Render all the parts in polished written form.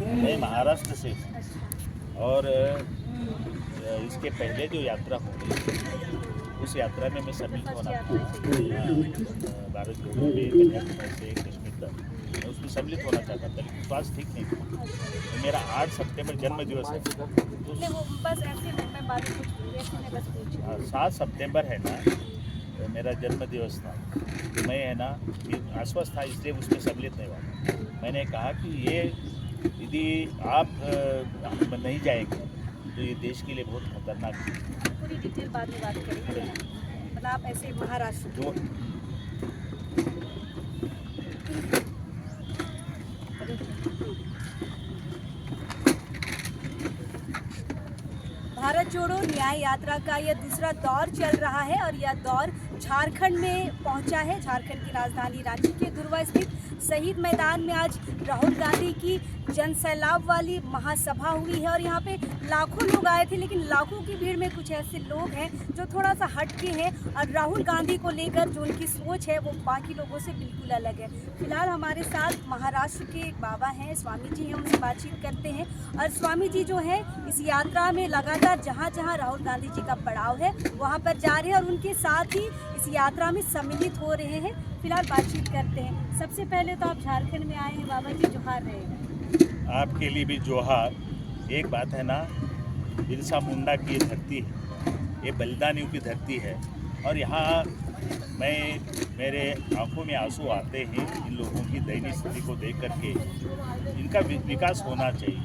मैं महाराष्ट्र से और इसके पहले जो यात्रा हुई उस यात्रा में मैं सम्मिलित होना था। भारत जोड़ो में कन्याकुमारी से कश्मीर तक मैं उसमें सम्मिलित होना चाहता था, लेकिन स्वास्थ्य ठीक नहीं था। तो मेरा 8 सितंबर जन्म दिवस है। तो 7 सितंबर है ना, मेरा जन्म दिवस था। तो मैं है ना अस्वस्थ था, इसलिए उसमें सम्मिलित नहीं हुआ। मैंने कहा कि ये यदि आप नहीं जाएंगे तो ये देश के लिए बहुत खतरनाक है। पूरी डिटेल बाद में बात करेंगे। मतलब आप ऐसे महाराष्ट्र जो भारत जोड़ो न्याय यात्रा का यह दूसरा दौर चल रहा है और यह दौर झारखंड में पहुंचा है। झारखंड की राजधानी रांची के धुर्वा स्थित शहीद मैदान में आज राहुल गांधी की जन सैलाब वाली महासभा हुई है और यहाँ पे लाखों लोग आए थे, लेकिन लाखों की भीड़ में कुछ ऐसे लोग हैं जो थोड़ा सा हटके हैं और राहुल गांधी को लेकर जो उनकी सोच है वो बाकी लोगों से बिल्कुल अलग है। फिलहाल हमारे साथ महाराष्ट्र के एक बाबा हैं, स्वामी जी, हम उनसे बातचीत करते हैं। और स्वामी जी जो है इस यात्रा में लगातार जहाँ जहाँ राहुल गांधी जी का पड़ाव है वहाँ पर जा रहे हैं और उनके साथ ही इस यात्रा में सम्मिलित हो रहे हैं। फिलहाल बातचीत करते हैं। सबसे पहले तो आप झारखंड में आए हैं, बाबा जी जोहार रहेगा। आपके लिए भी जोहार। एक बात है ना, बिरसा मुंडा की ये धरती है, ये बलिदानियों की धरती है और यहाँ मेरे आंखों में आंसू आते हैं इन लोगों की दयनीय स्थिति को देख करके। इनका विकास होना चाहिए।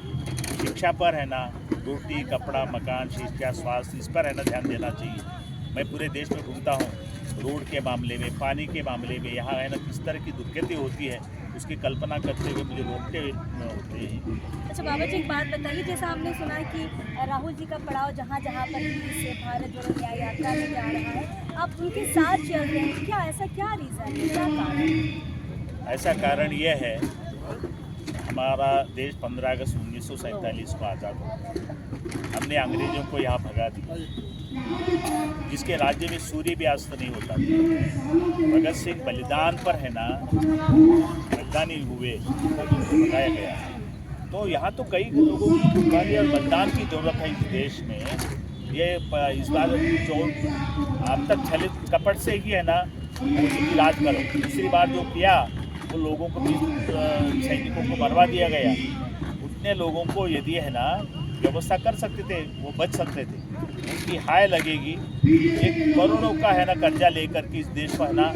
शिक्षा पर है ना, रोटी कपड़ा मकान शिक्षा स्वास्थ्य, इस पर है ना ध्यान देना चाहिए। मैं पूरे देश में घूमता हूँ, रोड के मामले में, पानी के मामले में यहाँ है ना किस तरह की दिक्कतें होती है उसकी कल्पना करते हुए मुझे रोकते होते हैं। अच्छा बाबा जी, एक बात बताइए, जैसा हमने सुना है कि राहुल जी का पड़ाव जहाँ जहाँ पर इस भारत जोड़ो न्याय यात्रा में जा रहा है, आप उनके साथ चल रहे हैं, क्या ऐसा क्या रीज़न है, क्या कारण है? ऐसा कारण यह है, हमारा देश 15 अगस्त 1947 को आज़ाद हुआ। हमने अंग्रेज़ों को यहाँ भगा दिया, जिसके राज्य में सूर्य भी अस्त नहीं होता था। भगत सिंह बलिदान पर है ना बलिदानी हुए, भगाया गया। तो यहाँ तो कई लोगों की कुर्बानी और बलिदान की जरूरत है इस देश में। ये इस बार जो अब तक छलित कपट से ही है ना राज करो। दूसरी बार जो किया वो लोगों को 20 सैनिकों को मरवा दिया गया। उतने लोगों को यदि है ना व्यवस्था कर सकते थे वो बच सकते थे। उनकी हाय लगेगी। एक करोड़ों का है ना कर्जा लेकर के इस देश को है ना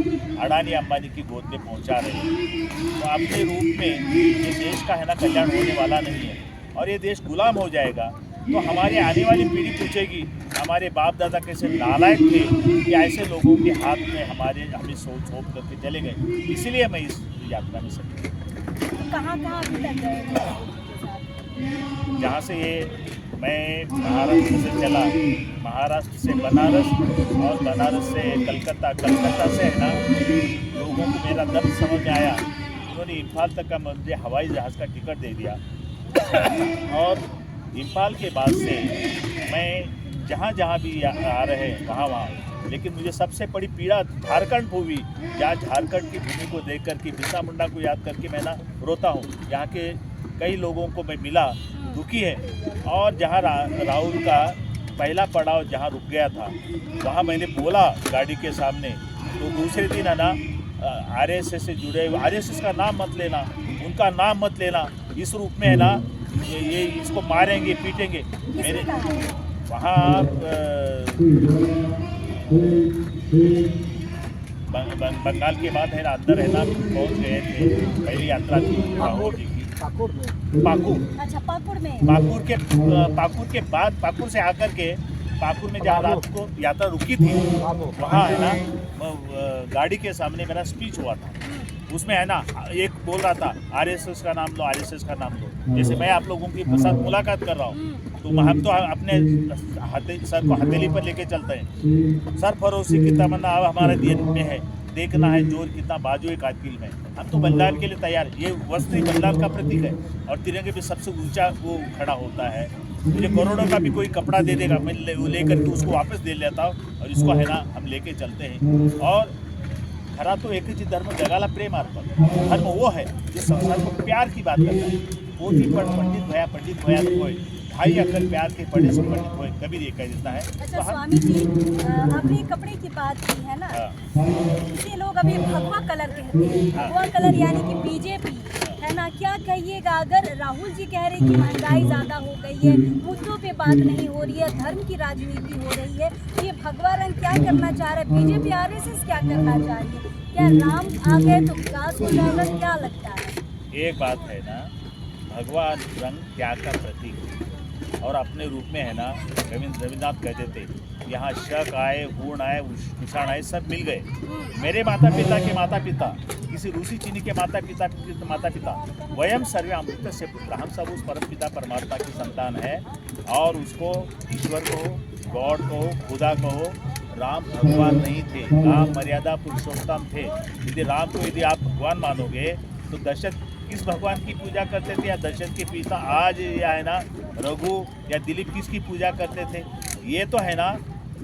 अडानी अंबानी की गोद में पहुंचा रहे हैं। तो अपने रूप में ये देश का है ना कल्याण होने वाला नहीं है और ये देश गुलाम हो जाएगा। तो हमारी आने वाली पीढ़ी पूछेगी हमारे बाप दादा कैसे नालायक थे कि ऐसे लोगों के हाथ में हमें सोच छोप करके चले गए। इसीलिए मैं इस यात्रा में सकती हूँ। कहाँ अभी तक गए? जहाँ से ये मैं महाराष्ट्र से चला, महाराष्ट्र से बनारस और बनारस से कलकत्ता, कलकत्ता से है ना लोगों को मेरा दर्द समझ में आया। उन्होंने इम्फाल तक का मुझे हवाई जहाज़ का टिकट दे दिया और इम्फाल के बाद से मैं जहाँ जहाँ भी आ रहे हैं वहाँ, लेकिन मुझे सबसे बड़ी पीड़ा झारखंड को हुई, जहाँ झारखंड की भूमि को देख कर के बिरसा मुंडा को याद करके मैं ना रोता हूँ। यहाँ के कई लोगों को मैं मिला, दुखी है। और जहाँ राहुल का पहला पड़ाव जहाँ रुक गया था वहाँ मैंने बोला गाड़ी के सामने, तो दूसरे दिन है ना आरएसएस से जुड़े हुए, आरएसएस का नाम मत लेना, उनका नाम मत लेना, इस रूप में है ना ये इसको मारेंगे पीटेंगे। मेरे वहाँ बंगाल के बाद है ना अंदर है ना पहुँच गए थे। पहली यात्रा थी राहुल जी की पाकुड़। अच्छा, पाकुड़ में। पाकुड़ के बाद पाकुड़ से आकर के पाकुड़ में जहाँ रात को यात्रा रुकी थी वहाँ है ना गाड़ी के सामने मेरा स्पीच हुआ था। उसमें है ना एक बोल रहा था आरएसएस का नाम लो, आरएसएस का नाम लो। जैसे मैं आप लोगों की साथ मुलाकात कर रहा हूँ तो हम तो अपने सर को हथेली पर लेके चलते हैं। सरफरोशी की तमन्ना अब हमारे दिन में है, देखना है जोर कितना बाजू एक कारगिल में। हम तो बलिदान के लिए तैयार। ये वस्त्र बलिदान का प्रतीक है और तिरंगे पे सबसे ऊंचा वो खड़ा होता है। मुझे करोड़ों का भी कोई कपड़ा दे देगा, मैं लेकर के उसको वापस दे लेता हूँ और इसको है ना हम लेके चलते हैं। और खरा तो एक ही धर्म जगाला प्रेम अर्पण। धर्म वो है जो संसार को प्यार की बात करता है। पोथी पर पंडित भया होय, ढाई अकल प्यार के पढ़े से पंडित होए, कबीर ये कह देता है। अच्छा स्वामी जी, आपने कपड़े की बात की है ना, इसे लोग अभी भगवा कलर कहते हैं। भगवा कलर यानी कि बीजेपी है ना, क्या कहिएगा अगर राहुल जी कह रहे हैं कि महंगाई ज़्यादा हो गई है, मुद्दों पे बात नहीं हो रही है, धर्म की राजनीति हो रही है, ये भगवा रंग क्या करना चाह रहा है? बीजेपी आरएसएस क्या करना चाह रही है? क्या राम आ गए तो विकास हो जाएगा, क्या लगता है? एक बात है ना, भगवान रंग त्याग का प्रतीक है और अपने रूप में है ना, रविन्द्रनाथ कहते थे यहाँ शक आए, गुण आए, विषाण आए, सब मिल गए। मेरे माता पिता के माता पिता, किसी रूसी चीनी के माता पिता वयम सर्वे अमृत से पुत्र, हम सब उस परम पिता परमात्मा की संतान है। और उसको ईश्वर को, गॉड को, खुदा को, राम भगवान नहीं थे, राम मर्यादा पुरुषोत्तम थे। यदि राम को यदि आप भगवान मानोगे तो दशरथ किस भगवान की पूजा करते थे? या दशरथ के पिता आज या है ना रघु या दिलीप किसकी पूजा करते थे? ये तो है ना,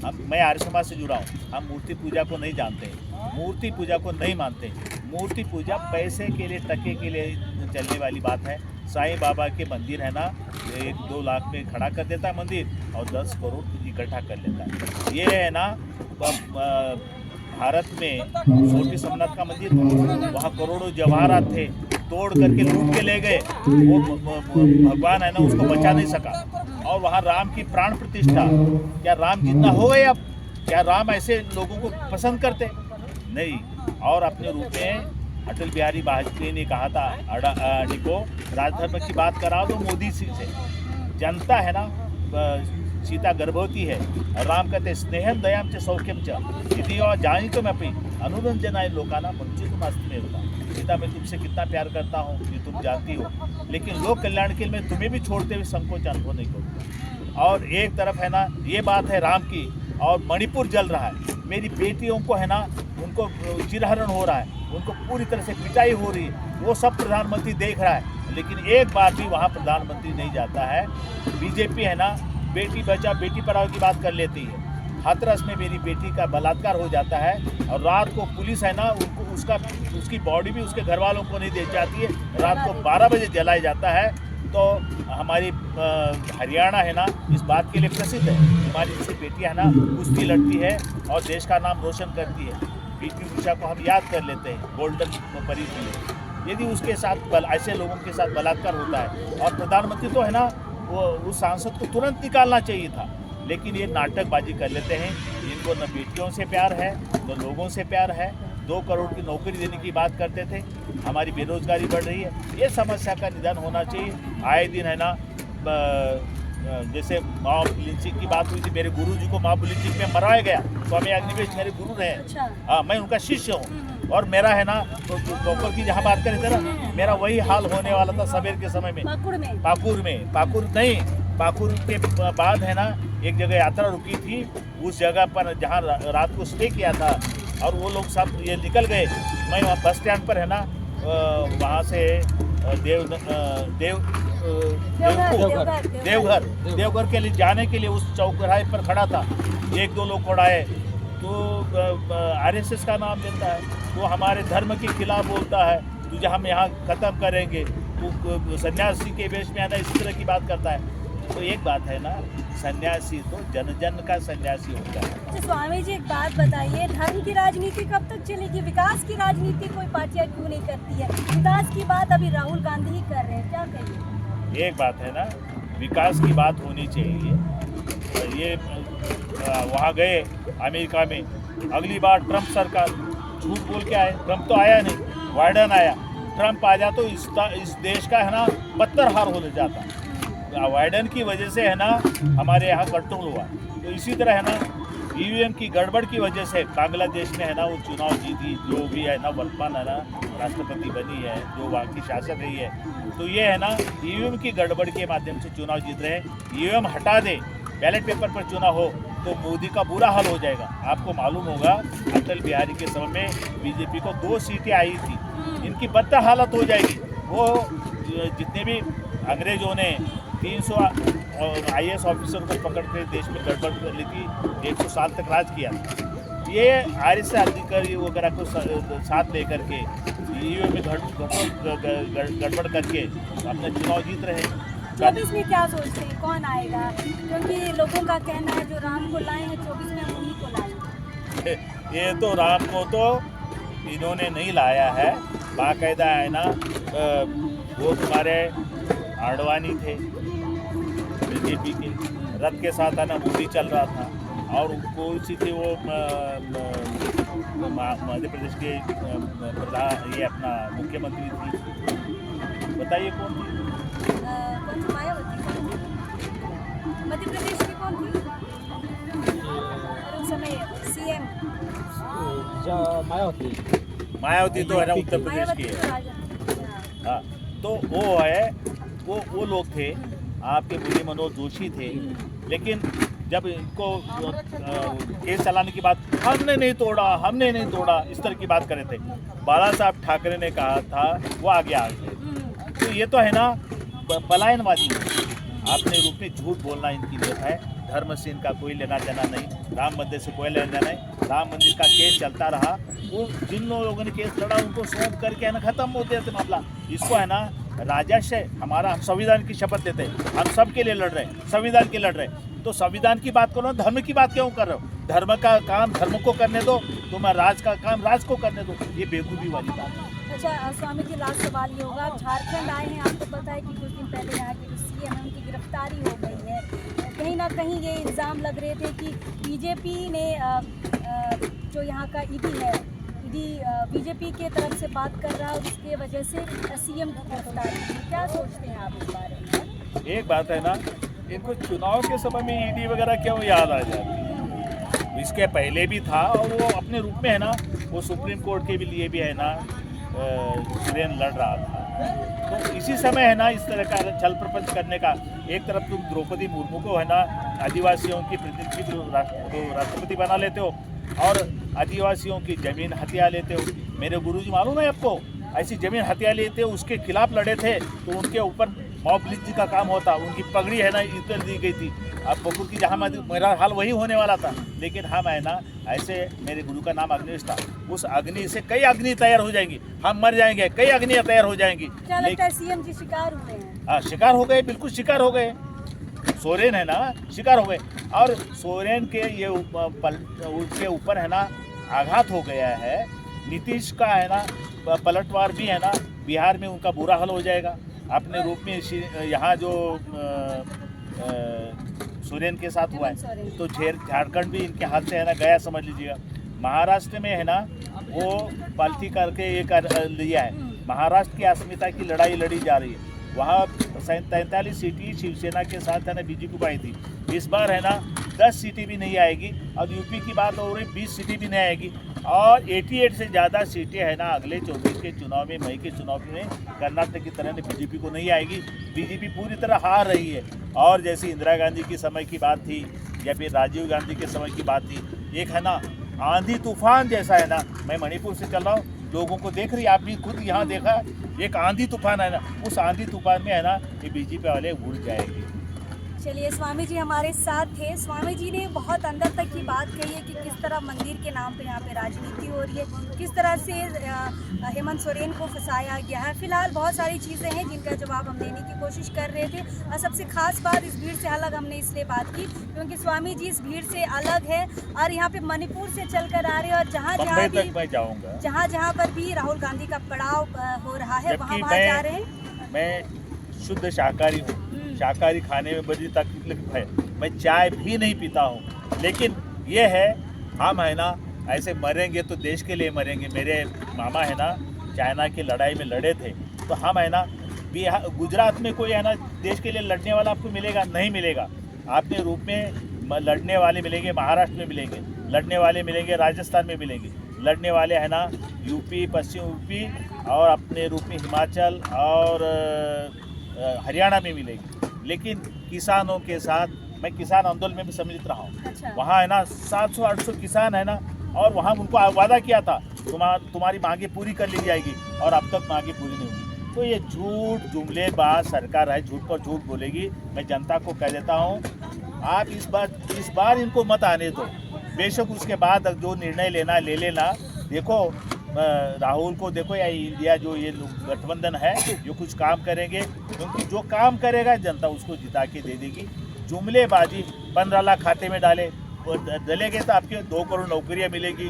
मैं आर्य समाज से जुड़ा हूँ, हम मूर्ति पूजा को नहीं जानते, मूर्ति पूजा को नहीं मानते। मूर्ति पूजा पैसे के लिए, टके के लिए चलने वाली बात है। साईं बाबा के मंदिर है ना, 1-2 लाख में खड़ा कर देता है मंदिर और 10 करोड़ इकट्ठा कर लेता है। ये है ना, भारत में छोटी सोमनाथ का मंदिर था, वहाँ करोड़ों जवाहरात थे, तोड़ करके लूट के ले गए। वो भगवान है ना, उसको बचा नहीं सका। और वहाँ राम की प्राण प्रतिष्ठा, क्या राम जितना हो गए अब? क्या राम ऐसे लोगों को पसंद करते? नहीं। और अपने रूप में अटल बिहारी वाजपेयी ने कहा था अडानी को, राजधर्म की बात करा दो मोदी जी से। जनता है ना, सीता गर्भवती है और राम कहते स्नेहम दयाम च सौख्यम च यदि और जानी तो मैं अपनी अनुरंजनाय लोकाना वंचित नास्ति में होता। सीता मैं तुमसे कितना प्यार करता हूँ ये तुम जानती हो, लेकिन लोक कल्याण के लिए मैं तुम्हें भी छोड़ते हुए संकोच अनुभव नहीं करूँगा। और एक तरफ है ना, ये बात है राम की, और मणिपुर जल रहा है। मेरी बेटियों को है ना, उनको चिरहरण हो रहा है, उनको पूरी तरह से पिटाई हो रही है, वो सब प्रधानमंत्री देख रहा है, लेकिन एक बार भी वहाँ प्रधानमंत्री नहीं जाता है। बीजेपी है ना, बेटी बचाओ बेटी पढ़ाओ की बात कर लेती है। हाथरस में मेरी बेटी का बलात्कार हो जाता है और रात को पुलिस है ना, उनको उसकी बॉडी भी उसके घर वालों को नहीं दे जाती है, रात को 12 बजे जलाया जाता है। तो हमारी हरियाणा है ना, इस बात के लिए प्रसिद्ध है, हमारी जैसी बेटियाँ है ना कुश्ती लड़ती है और देश का नाम रोशन करती है। पीटी उषा को हम याद कर लेते हैं, गोल्डन परी थी। यदि उसके साथ ऐसे लोगों के साथ बलात्कार होता है और प्रधानमंत्री तो है ना, वो उस सांसद को तुरंत निकालना चाहिए था, लेकिन ये नाटकबाजी कर लेते हैं। इनको न बेटियों से प्यार है न लोगों से प्यार है। 2 करोड़ की नौकरी देने की बात करते थे, हमारी बेरोजगारी बढ़ रही है, ये समस्या का निदान होना चाहिए। आए दिन है ना, जैसे माँ लिंचिंग की बात हुई थी, मेरे गुरुजी को माँ लिंचिंग में मराया गया, स्वामी अग्निवेश मेरे गुरु रहे। अच्छा। हाँ, मैं उनका शिष्य हूँ और मेरा है ना, तो डॉक्टर की जहाँ बात करें थे ना, मेरा वही हाल होने वाला था सवेर के समय में। पाकुर के बाद है ना, एक जगह यात्रा रुकी थी, उस जगह पर जहाँ रात को स्टे किया था और वो लोग सब ये निकल गए। मैं वहाँ बस स्टैंड पर है ना, वहाँ से देवघर के लिए जाने के लिए उस चौराहे पर खड़ा था। 1-2 लोग उड़ाए, तो आरएसएस का नाम लेता है, वो हमारे धर्म के खिलाफ बोलता है, तुझे हम यहाँ ख़त्म करेंगे, वो सन्यासी के वेश में आना इसी तरह की बात करता है। तो एक बात है ना, सन्यासी तो जन का सन्यासी होता है। अच्छा स्वामी जी, एक बात बताइए, धर्म की राजनीति कब तक चलेगी? विकास की राजनीति कोई पार्टियां क्यों नहीं करती है? विकास की बात अभी राहुल गांधी ही कर रहे हैं, क्या कहिए? एक बात है ना, विकास की बात होनी चाहिए। ये वहाँ गए अमेरिका में, अगली बार ट्रंप सरकार झूठ बोल के आए, ट्रंप तो आया नहीं, बाइडेन आया। ट्रंप आ जाता तो इस देश का है ना बदतर हाल हो जाता। बाइडेन की वजह से है ना हमारे यहाँ कंट्रोल हुआ। तो इसी तरह है ना, ईवीएम की गड़बड़ की वजह से बांग्लादेश में है ना वो चुनाव जीती, जो भी है ना वर्तमान है ना राष्ट्रपति बनी है, जो वहाँ की शासक रही है, तो ये है ना ईवीएम की गड़बड़ के माध्यम से चुनाव जीत रहे हैं। ईवीएम हटा दे, बैलेट पेपर पर चुनाव हो तो मोदी का बुरा हाल हो जाएगा। आपको मालूम होगा अटल बिहारी के समय में बीजेपी को 2 सीटें आई थी, इनकी बदतर हालत हो जाएगी। वो जितने भी अंग्रेजों ने 300 IAS ऑफिसर को पकड़ कर देश में गड़बड़ कर ली थी, 100 साल तक राज किया। ये आरएसएस अधिकारी वगैरह को साथ लेकर के ईवीएम में गड़बड़ करके अपना चुनाव जीत रहे हैं। 24 में क्या सोचते हैं कौन आएगा, क्योंकि लोगों का कहना है जो राम को लाए हैं 24 में हम उन्हीं को लाएंगे। ये तो राम को तो इन्होंने नहीं लाया है, बाकायदा है ना वो तुम्हारे आडवाणी थे बीजेपी के, रथ के साथ है ना मोदी चल रहा था, और उनको इसी थे वो मध्य प्रदेश के प्रधान ये अपना मुख्यमंत्री थी, बताइए कौन थी? कौन सी मायावती? मध्य प्रदेश की कौन थी और उस समय सीएम? मायावती तो है ना उत्तर प्रदेश की है। हाँ, तो वो है वो लोग थे, आपके मुरली मनोहर जोशी थे, लेकिन जब इनको केस चलाने की बात हमने नहीं तोड़ा इस तरह की बात करे थे, बाला साहब ठाकरे ने कहा था वो आगे आ गए। तो ये तो है ना पलायनवादी, अपने रूप में झूठ बोलना इनकी नीयत है। धर्म से इनका कोई लेना देना नहीं, राम मंदिर से कोई लेना देना नहीं। राम मंदिर का केस चलता रहा, वो जिन लोगों ने केस लड़ा उनको सौंप करके है ना खत्म होते थे मामला। इसको है ना राजस्व हमारा, हम संविधान की शपथ देते हैं, हम सब के लिए लड़ रहे हैं, संविधान के लड़ रहे हैं, तो संविधान की बात करो, धर्म की बात क्यों कर रहे हो? धर्म का काम धर्म को करने दो, तुम्हारा राज का काम राज को करने दो, ये बेवकूफ़ी वाली बात है। अच्छा स्वामी जी, लास्ट सवाल ये होगा, आप झारखंड आए हैं, आपको पता है कि कुछ दिन पहले यहाँ के जो सीएम है उनकी गिरफ्तारी हो गई है। कहीं ना कहीं ये इल्ज़ाम लग रहे थे कि बीजेपी ने जो यहाँ का ईडी है, ईडी बीजेपी के तरफ से बात कर रहा है और उसकी वजह से सीएम की गिरफ्तारी की। क्या सोचते हैं आप इस बारे में? एक बात है ना, इनको चुनाव के समय में ईडी वगैरह क्यों याद आ जाती है? इसके पहले भी था, और वो अपने रूप में है ना वो सुप्रीम कोर्ट के भी लिए भी है ना सुरेन लड़ रहा था। तो इसी समय है ना इस तरह का छल प्रपंच करने का, एक तरफ तुम द्रौपदी मुर्मू को है ना आदिवासियों की प्रतिनिधि राष्ट्रपति बना लेते हो और आदिवासियों की जमीन हथिया लेते हो। मेरे गुरुजी मालूम है आपको, ऐसी जमीन हथिया लेते हो, उसके खिलाफ लड़े थे तो उनके ऊपर मॉब लिंचिंग का काम होता, उनकी पगड़ी है ना इतर दी गई थी। अब बकुल की जहाँ मेरा हाल वही होने वाला था, लेकिन हम है ना ऐसे, मेरे गुरु का नाम अग्निश था, उस अग्नि से कई अग्नि तैयार हो जाएंगी, हम मर जाएंगे, कई अग्नियाँ तैयार हो जाएंगी। क्या लगता है सीएम जी शिकार हुए हैं? हाँ, शिकार हो गए, बिल्कुल शिकार हो गए। सोरेन है ना शिकार हो गए, और सोरेन के ये उसके ऊपर है ना आघात हो गया है। नीतीश का है ना पलटवार भी है ना, बिहार में उनका बुरा हाल हो जाएगा। अपने रूप में यहाँ जो सोरेन के साथ हुआ है, तो झारखंड भी इनके हाथ से है ना गया, समझ लीजिएगा। महाराष्ट्र में है ना वो पालथी करके ये कर लिया है, महाराष्ट्र की अस्मिता की लड़ाई लड़ी जा रही है। वहाँ 43 सीटें शिवसेना के साथ है ना बीजेपी को आई थी, इस बार है ना 10 सीटें भी नहीं आएगी, और यूपी की बात हो रही 20 सीटें भी नहीं आएगी, और 88 से ज़्यादा सीटें है ना अगले 24 के चुनाव में, मई के चुनाव में कर्नाटक की तरह बीजेपी को नहीं आएगी। बीजेपी पूरी तरह हार रही है। और जैसे इंदिरा गांधी के समय की बात थी या फिर राजीव गांधी के समय की बात थी, एक है ना आंधी तूफान जैसा है ना, मैं मणिपुर से चल रहा हूँ, लोगों को देख रही, आप भी खुद यहाँ देखा, एक आंधी तूफान है ना, उस आंधी तूफान में है ना ये बीजेपी वाले उड़ जाएंगे। चलिए, स्वामी जी हमारे साथ थे। स्वामी जी ने बहुत अंदर तक की बात कही है कि किस तरह मंदिर के नाम पे यहाँ पे राजनीति हो रही है, किस तरह से हेमंत सोरेन को फंसाया गया है। फिलहाल बहुत सारी चीज़ें हैं जिनका जवाब हम देने की कोशिश कर रहे थे, और सबसे खास बात, इस भीड़ से अलग हमने इसलिए बात की क्योंकि स्वामी जी इस भीड़ से अलग है और यहाँ पे मणिपुर से चल कर आ रहे हैं, और जहाँ जहाँ पर भी राहुल गांधी का पड़ाव हो रहा है वहाँ जा रहे हैं। मैं शुद्ध शाकाहारी हूँ, शाकाहारी खाने में बड़ी तकलीफ है, मैं चाय भी नहीं पीता हूँ, लेकिन ये है हम है ना ऐसे मरेंगे तो देश के लिए मरेंगे। मेरे मामा है ना चाइना की लड़ाई में लड़े थे, तो हम है ना बिहार गुजरात में कोई है ना देश के लिए लड़ने वाला आपको मिलेगा नहीं मिलेगा। अपने रूप में लड़ने वाले मिलेंगे, महाराष्ट्र में मिलेंगे, लड़ने वाले मिलेंगे, राजस्थान में मिलेंगे, लड़ने वाले है ना यूपी, पश्चिम यूपी, और अपने रूप में हिमाचल और हरियाणा में मिलेगी। लेकिन किसानों के साथ, मैं किसान आंदोलन में भी सम्मिलित रहा हूँ। अच्छा। वहाँ है ना 700-800 किसान है ना, और वहाँ उनको वादा किया था तुम्हारी मांगे पूरी कर ली जाएगी, और अब तक मांगे पूरी नहीं हुई। तो ये झूठ जुमलेबाज सरकार है, झूठ पर झूठ बोलेगी। मैं जनता को कह देता हूँ, आप इस बार इनको मत आने दो, बेशक उसके बाद जो निर्णय लेना ले लेना। देखो राहुल को देखो या इंडिया जो ये गठबंधन है जो कुछ काम करेंगे, क्योंकि जो काम करेगा जनता उसको जिता के दे देगी। जुमलेबाजी 15 लाख खाते में डलेंगे तो आपके 2 करोड़ नौकरियां मिलेगी,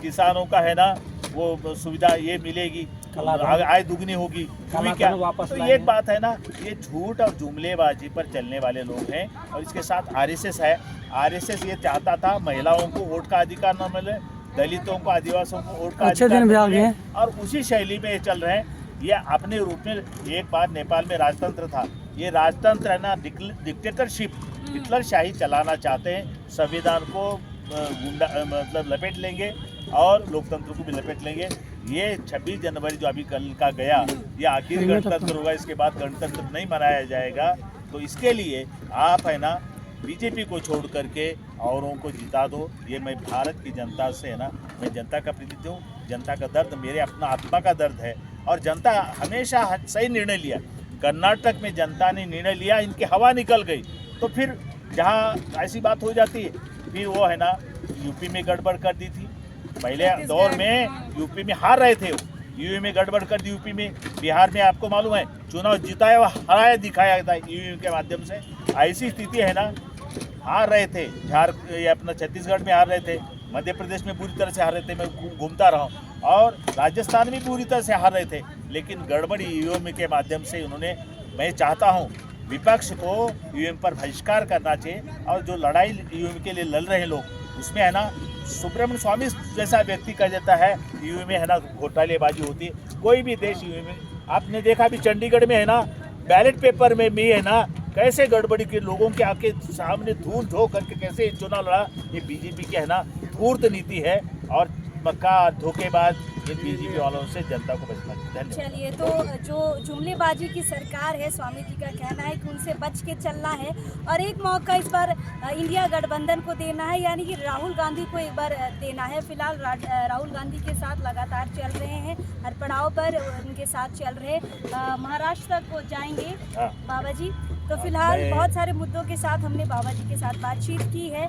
किसानों का है ना वो सुविधा ये मिलेगी, आय दुगनी होगी। क्या तो ये एक बात है ना, ये झूठ और जुमलेबाजी पर चलने वाले लोग हैं। और इसके साथ आरएसएस है। आरएसएस ये चाहता था महिलाओं को वोट का अधिकार न मिले, दलितों को आदिवासियों को वोट का अधिकार मिले, और उसी शैली में ये चल रहे हैं। ये अपने रूप में एक बार नेपाल में राजतंत्र था, ये राजतंत्र है ना डिक्टेटरशिप हिटलरशाही चलाना चाहते हैं। संविधान को मतलब लपेट लेंगे और लोकतंत्र को भी लपेट लेंगे। ये 26 जनवरी जो अभी कल का गया, ये आखिरी गणतंत्र होगा, इसके बाद गणतंत्र नहीं मनाया जाएगा। तो इसके लिए आप है ना बीजेपी को छोड़ करके औरों को जिता दो। ये मैं भारत की जनता से है ना, मैं जनता का प्रतिनिधि हूँ। जनता का दर्द मेरे अपना आत्मा का दर्द है, और जनता हमेशा सही निर्णय लिया। कर्नाटक में जनता ने निर्णय लिया, इनकी हवा निकल गई। तो फिर जहाँ ऐसी बात हो जाती है, फिर वो है ना यूपी में गड़बड़ कर दी थी। पहले दौर में यूपी में हार रहे थे, यूपी में गड़बड़ कर दी। यूपी में, बिहार में आपको मालूम है चुनाव जिताया, हराया दिखाया था यूपी के माध्यम से। ऐसी स्थिति है ना, हार रहे थे। अपना छत्तीसगढ़ में हार रहे थे, मध्य प्रदेश में पूरी तरह से हार रहे थे, मैं घूमता रहा हूँ, और राजस्थान में पूरी तरह से हार रहे थे। लेकिन गड़बड़ी ईवीएम के माध्यम से उन्होंने, मैं चाहता हूँ विपक्ष को ईवीएम पर बहिष्कार करना चाहिए। और जो लड़ाई ईवीएम के लिए लड़ रहे हैं लोग, उसमें है ना सुब्रमण्य स्वामी जैसा व्यक्ति कह देता है ईवीएम में है ना घोटालेबाजी होती है। कोई भी देश ईवीएम में, आपने देखा भी चंडीगढ़ में है ना बैलेट पेपर में भी है ना कैसे गड़बड़ी के लोगों के आके सामने धूल धो करके कैसे चुनाव लड़ा। ये बीजेपी की है ना धूर्त नीति है, और मक्का धोखेबाज ये बीजेपी वालों से जनता को बचना चाहिए। धन्यवाद। चलिए, तो जो जुमलेबाजी की सरकार है, स्वामी जी का कहना है कि उनसे बच के चलना है, और एक मौका इस बार इंडिया गठबंधन को देना है, यानी कि राहुल गांधी को एक बार देना है। फिलहाल राहुल गांधी के साथ लगातार चल रहे हैं, हर पड़ाव पर उनके साथ चल रहे, महाराष्ट्र तक वो जाएंगे बाबा जी। तो फिलहाल बहुत सारे मुद्दों के साथ हमने बाबा जी के साथ बातचीत की है।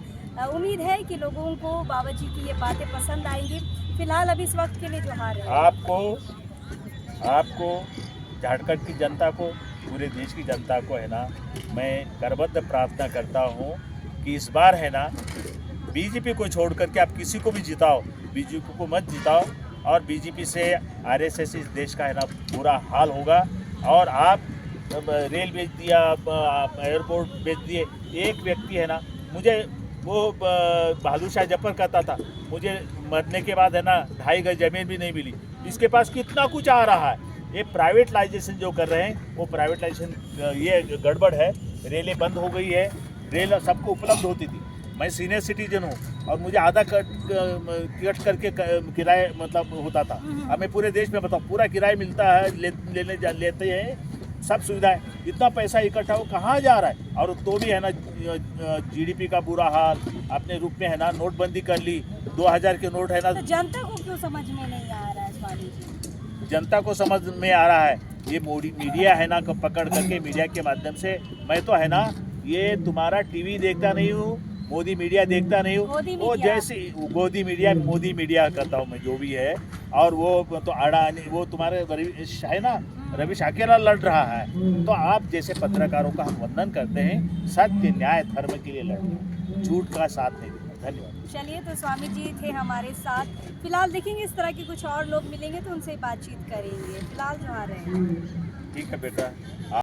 उम्मीद है कि लोगों को बाबा जी की ये बातें पसंद आएंगी। फिलहाल अभी इस वक्त के लिए जोहार है। आपको झारखंड की जनता को, पूरे देश की जनता को है ना, मैं करबद्ध प्रार्थना करता हूँ कि इस बार है ना बीजेपी को छोड़ करके आप किसी को भी जिताओ, बीजेपी को मत जिताओ। और बीजेपी से आरएसएस इस देश का है ना बुरा हाल होगा। और आप रेल बेच दिया, एयरपोर्ट बेच दिए। एक व्यक्ति है ना, मुझे वो बहादुर शाह जफर कहता था मुझे मरने के बाद है ना 2.5 गज जमीन भी नहीं मिली। इसके पास कितना कुछ आ रहा है। ये प्राइवेटाइजेशन जो कर रहे हैं वो प्राइवेटाइजेशन ये गड़बड़ है। रेलें बंद हो गई है, रेल सबको उपलब्ध होती थी। मैं सीनियर सिटीजन हूँ और मुझे आधा कट करके किराए मतलब होता था। अब मैं पूरे देश में बताऊँ पूरा किराया मिलता है, लेते हैं सब सुविधाएं। इतना पैसा इकट्ठा हो कहाँ जा रहा है। और तो भी है ना जीडीपी का बुरा हाल अपने रूप में है ना, नोटबंदी कर ली, 2000 के नोट है ना। तो जनता को क्यों समझ में नहीं आ रहा है स्वामी जी? जनता को समझ में आ रहा है। ये मीडिया है ना पकड़ करके, मीडिया के माध्यम से। मैं तो है ना ये तुम्हारा टीवी देखता नहीं हूँ, मोदी मीडिया देखता नहीं हूँ। वो जैसे मोदी मीडिया करता हूँ मैं, जो भी है। और वो तो अडानी, वो तुम्हारे है ना रवीश अकेला लड़ रहा है। तो आप जैसे पत्रकारों का हम वंदन करते हैं, सत्य न्याय धर्म के लिए लड़ना, झूठ का साथ नहीं देना। धन्यवाद। चलिए, तो स्वामी जी थे हमारे साथ। फिलहाल देखेंगे इस तरह के कुछ और लोग मिलेंगे तो उनसे बातचीत करेंगे। फिलहाल जो आ रहे हैं। ठीक है बेटा।